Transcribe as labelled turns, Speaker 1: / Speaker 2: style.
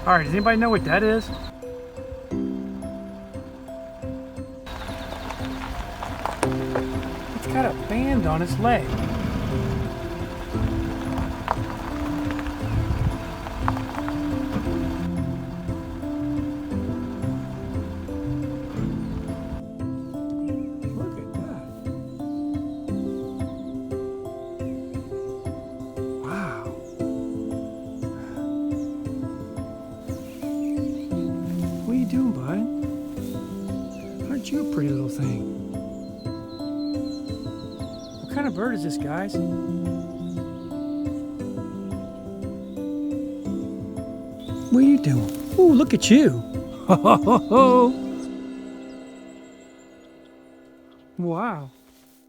Speaker 1: All right, does anybody know what that is? It's got a band on its leg. Look at that. Wow. What are you doing, bud? Aren't you a pretty little thing? What kind of bird is this, guys? What are you doing? Ooh, look at you. Ho, ho, ho, ho. Wow.